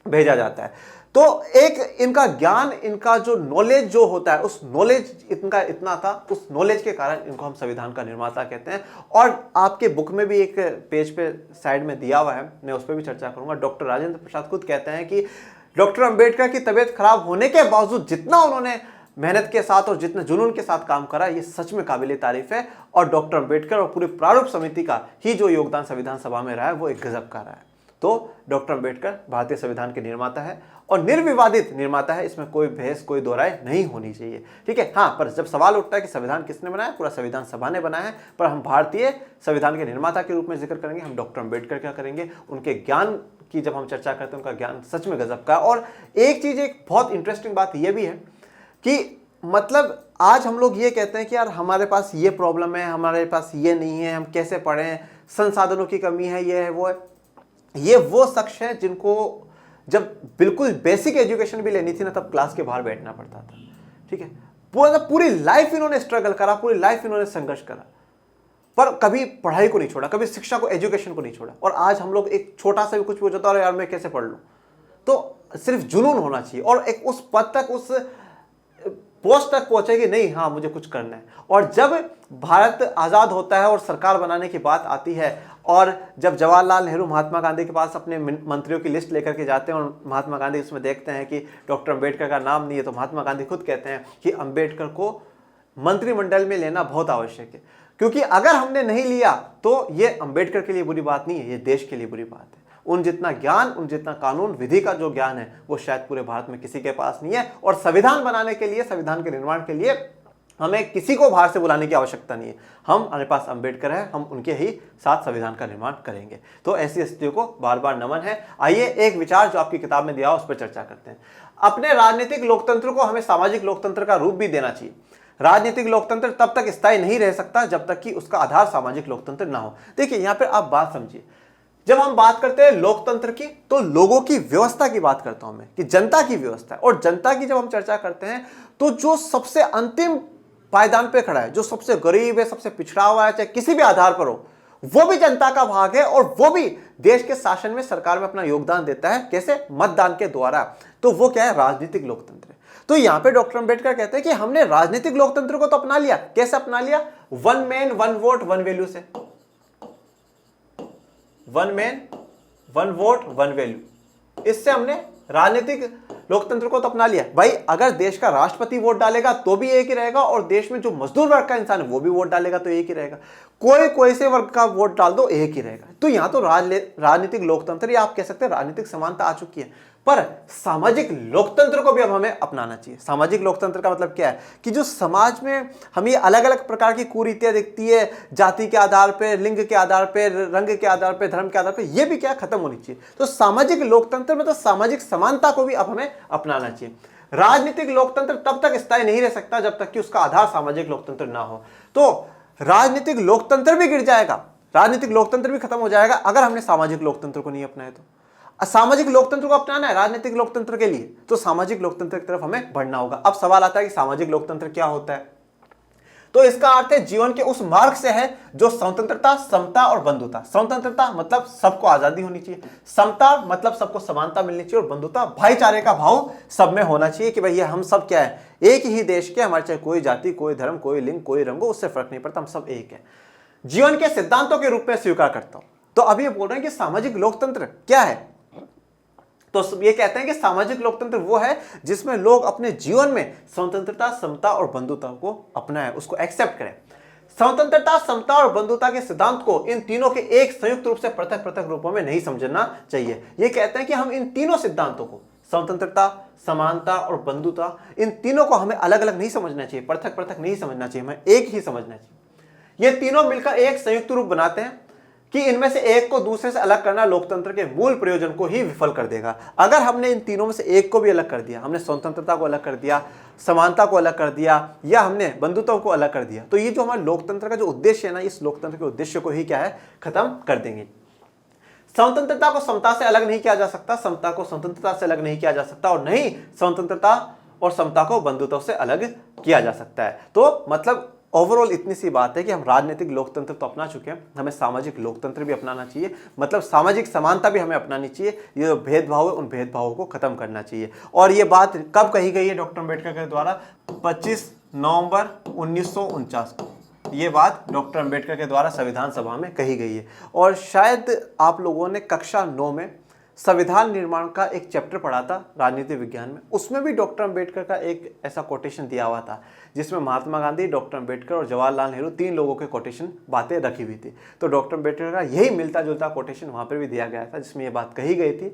भेजा जाता है। तो एक इनका ज्ञान, इनका जो नॉलेज जो होता है, उस नॉलेज इनका इतना था, उस नॉलेज के कारण इनको हम संविधान का निर्माता कहते हैं। और आपके बुक में भी एक पेज पे साइड में दिया हुआ है, मैं उस पर भी चर्चा करूंगा। डॉक्टर राजेंद्र प्रसाद खुद कहते हैं कि डॉक्टर अंबेडकर की तबीयत खराब होने के बावजूद जितना उन्होंने मेहनत के साथ और जितने जुनून के साथ काम करा, ये सच में काबिले तारीफ है। और डॉक्टर अंबेडकर और पूरी प्रारूप समिति का ही जो योगदान संविधान सभा में रहा है वो एक गजब का रहा है। तो डॉक्टर अंबेडकर भारतीय संविधान के निर्माता है और निर्विवादित निर्माता है, इसमें कोई बहस, कोई दो राय नहीं होनी चाहिए। ठीक है, हाँ, पर जब सवाल उठता है कि संविधान किसने बनाया, पूरा संविधान सभा ने बनाया है, पर हम भारतीय संविधान के निर्माता के रूप में जिक्र करेंगे, हम डॉक्टर अंबेडकर क्या करेंगे, उनके ज्ञान की जब हम चर्चा करते हैं, उनका ज्ञान सच में गजब का। और एक चीज, एक बहुत इंटरेस्टिंग बात यह भी है कि मतलब आज हम लोग ये कहते हैं कि यार हमारे पास ये प्रॉब्लम है, हमारे पास ये नहीं है, हम कैसे पढ़ें, संसाधनों की कमी है, ये है, वो है। ये वो शख्स है जिनको जब बिल्कुल बेसिक एजुकेशन भी लेनी थी ना, तब क्लास के बाहर बैठना पड़ता था। ठीक है, पूरी लाइफ इन्होंने स्ट्रगल करा, पूरी लाइफ इन्होंने संघर्ष करा, पर कभी पढ़ाई को नहीं छोड़ा, कभी शिक्षा को, एजुकेशन को नहीं छोड़ा। और आज हम लोग एक छोटा सा भी कुछ पूछता है, यार मैं कैसे पढ़ लूं, तो सिर्फ जुनून होना चाहिए और एक उस पद तक, उस पोस्ट तक पहुंचे कि नहीं, हाँ मुझे कुछ करना है। और जब भारत आज़ाद होता है और सरकार बनाने की बात आती है, और जब जवाहरलाल नेहरू महात्मा गांधी के पास अपने मंत्रियों की लिस्ट लेकर के जाते हैं और महात्मा गांधी उसमें देखते हैं कि डॉक्टर अंबेडकर का नाम नहीं है, तो महात्मा गांधी खुद कहते हैं कि अंबेडकर को मंत्रिमंडल में लेना बहुत आवश्यक है, क्योंकि अगर हमने नहीं लिया तो ये अंबेडकर के लिए बुरी बात नहीं है, ये देश के लिए बुरी बात है। उन जितना ज्ञान, उन जितना कानून विधि का जो ज्ञान है वो शायद पूरे भारत में किसी के पास नहीं है। और संविधान बनाने के लिए, संविधान के निर्माण के लिए हमें किसी को बाहर से बुलाने की आवश्यकता नहीं है। हमारे पास अंबेडकर है, हम उनके ही साथ संविधान का निर्माण करेंगे। तो ऐसी हस्तियों को बार बार नमन है। आइए एक विचार जो आपकी किताब में दिया हो उस पर चर्चा करते हैं। अपने राजनीतिक लोकतंत्र को हमें सामाजिक लोकतंत्र का रूप भी देना चाहिए। राजनीतिक लोकतंत्र तब तक स्थायी नहीं रह सकता जब तक कि उसका आधार सामाजिक लोकतंत्र ना हो। देखिए यहां पर आप बात समझिए, जब हम बात करते हैं लोकतंत्र की तो लोगों की व्यवस्था की बात करता हूं मैं, कि जनता की व्यवस्था है। और जनता की जब हम चर्चा करते हैं तो जो सबसे अंतिम पायदान पे खड़ा है, जो सबसे गरीब है, सबसे पिछड़ा हुआ है, चाहे किसी भी आधार पर हो, वो भी जनता का भाग है और वो भी देश के शासन में, सरकार में अपना योगदान देता है। कैसे? मतदान के द्वारा। तो वो क्या है? राजनीतिक लोकतंत्र है। तो यहां पे डॉक्टर अंबेडकर कहते हैं कि हमने राजनीतिक लोकतंत्र को तो अपना लिया। कैसे अपना लिया? One man one vote one value से। One man one vote one value, इससे हमने राजनीतिक लोकतंत्र को तो अपना लिया। भाई अगर देश का राष्ट्रपति वोट डालेगा तो भी एक ही रहेगा, और देश में जो मजदूर वर्ग का इंसान है वो भी वोट डालेगा तो एक ही रहेगा। कोई से वर्ग का वोट डाल दो, एक ही रहेगा। तो यहां तो राजनीतिक लोकतंत्र, या आप कह सकते हैं राजनीतिक समानता आ चुकी है। पर सामाजिक लोकतंत्र को भी अब हमें अपनाना चाहिए। सामाजिक लोकतंत्र का मतलब क्या है? कि जो समाज में हमें अलग अलग प्रकार की कुरीतियां दिखती है, जाति के आधार पर, लिंग के आधार पर, रंग के आधार पर, धर्म के आधार पर, यह भी क्या खत्म होनी चाहिए। तो सामाजिक लोकतंत्र में तो सामाजिक समानता को भी अब हमें अपनाना चाहिए। राजनीतिक लोकतंत्र तब तक स्थायी नहीं रह सकता जब तक कि उसका आधार सामाजिक लोकतंत्र ना हो। तो राजनीतिक लोकतंत्र भी गिर जाएगा, राजनीतिक लोकतंत्र भी खत्म हो जाएगा अगर हमने सामाजिक लोकतंत्र को नहीं अपनाया। तो सामाजिक लोकतंत्र को अपनाना है राजनीतिक लोकतंत्र के लिए, तो सामाजिक लोकतंत्र की तरफ हमें बढ़ना होगा। अब सवाल आता है कि सामाजिक लोकतंत्र क्या होता है? तो इसका अर्थ है जीवन के उस मार्ग से है जो स्वतंत्रता, समता और बंधुता। स्वतंत्रता मतलब सबको आजादी होनी चाहिए, समता मतलब सबको समानता मिलनी चाहिए, और बंधुता भाईचारे का भाव सब में होना चाहिए कि भाई हम सब क्या है, एक ही देश के, हमारे चाहे कोई जाति, कोई धर्म, कोई लिंग, कोई रंग हो, उससे फर्क नहीं पड़ता, हम सब एक है। जीवन के सिद्धांतों के रूप में स्वीकार करता हूं। तो अभी बोल रहे हैं कि सामाजिक लोकतंत्र क्या है? तो ये कहते हैं कि सामाजिक लोकतंत्र वो है जिसमें लोग अपने जीवन में स्वतंत्रता, समता और बंधुता को अपनाएं, उसको एक्सेप्ट करें। स्वतंत्रता, समता और बंधुता के सिद्धांत को इन तीनों के एक संयुक्त रूप से पृथक पृथक रूपों में नहीं समझना चाहिए। ये कहते हैं कि हम इन तीनों सिद्धांतों को, स्वतंत्रता, समानता और बंधुता, इन तीनों को हमें अलग अलग नहीं समझना चाहिए, पृथक पृथक नहीं समझना चाहिए, हमें एक ही समझना चाहिए। ये तीनों मिलकर एक संयुक्त रूप बनाते हैं कि इनमें से एक को दूसरे से अलग करना लोकतंत्र के मूल प्रयोजन को ही विफल कर देगा। अगर हमने इन तीनों में से एक को भी अलग कर दिया, हमने स्वतंत्रता को अलग कर दिया, समानता को अलग कर दिया, या हमने बंधुता को अलग कर दिया, तो ये जो हमारे लोकतंत्र का जो उद्देश्य है ना, इस लोकतंत्र के उद्देश्य को ही क्या है, खत्म कर देंगे। स्वतंत्रता को समता से अलग नहीं किया जा सकता, समता को स्वतंत्रता से अलग नहीं किया जा सकता, और नहीं स्वतंत्रता और समता को बंधुता से अलग किया जा सकता है। तो मतलब ओवरऑल इतनी सी बात है कि हम राजनीतिक लोकतंत्र तो अपना चुके हैं, हमें सामाजिक लोकतंत्र भी अपनाना चाहिए, मतलब सामाजिक समानता भी हमें अपनानी चाहिए। ये जो भेदभाव है उन भेदभावों को खत्म करना चाहिए। और ये बात कब कही गई है डॉक्टर अंबेडकर के द्वारा? 25 नवंबर 1949 को ये बात डॉक्टर अंबेडकर के द्वारा संविधान सभा में कही गई है। और शायद आप लोगों ने कक्षा 9 में संविधान निर्माण का एक चैप्टर पढ़ा था राजनीति विज्ञान में, उसमें भी डॉक्टर अंबेडकर का एक ऐसा कोटेशन दिया हुआ था जिसमें महात्मा गांधी, डॉक्टर अंबेडकर और जवाहरलाल नेहरू, 3 लोगों के कोटेशन बातें रखी हुई थी। तो डॉक्टर अंबेडकर का यही मिलता जुलता कोटेशन वहां पर भी दिया गया था, जिसमें यह बात कही गई थी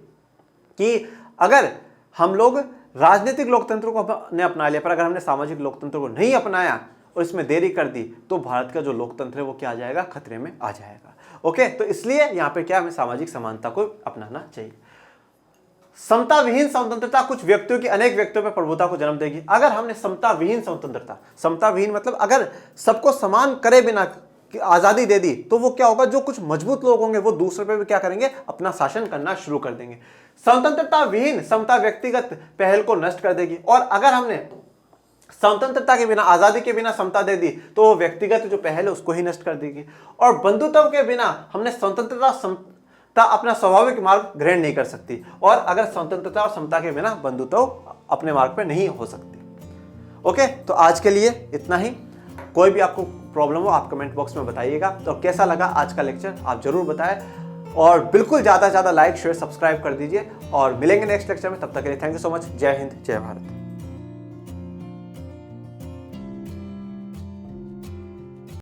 कि अगर हम लोग राजनीतिक लोकतंत्र को अपना लिया, पर अगर हमने सामाजिक लोकतंत्र को नहीं अपनाया और इसमें देरी कर दी, तो भारत का जो लोकतंत्र है वो क्या आ जाएगा, खतरे में आ जाएगा। ओके, तो इसलिए यहां पे क्या, हमें सामाजिक समानता को अपनाना चाहिए। समता विहीन स्वतंत्रता कुछ व्यक्तियों की अनेक व्यक्तियों पर प्रभुता को जन्म देगी। अगर हमने समता विहीन स्वतंत्रता, समता विहीन मतलब अगर सबको समान करे बिना आजादी दे दी, तो वो क्या होगा, जो कुछ मजबूत लोग होंगे वो दूसरे पे भी क्या करेंगे, अपना शासन करना शुरू कर देंगे। स्वतंत्रता विहीन समता व्यक्तिगत पहल को नष्ट कर देगी। और अगर हमने स्वतंत्रता के बिना, आजादी के बिना समता दे दी, तो वो व्यक्तिगत जो पहल है उसको ही नष्ट कर देगी। और बंधुत्व के बिना हमने स्वतंत्रता समता अपना स्वाभाविक मार्ग ग्रहण नहीं कर सकती, और अगर स्वतंत्रता और समता के बिना बंधुत्व अपने मार्ग पर नहीं हो सकती। ओके, तो आज के लिए इतना ही। कोई भी आपको प्रॉब्लम हो आप कमेंट बॉक्स में बताइएगा। तो कैसा लगा आज का लेक्चर आप जरूर बताएं, और बिल्कुल ज़्यादा से ज़्यादा लाइक शेयर सब्सक्राइब कर दीजिए। और मिलेंगे नेक्स्ट लेक्चर में, तब तक के लिए थैंक यू सो मच। जय हिंद, जय भारत।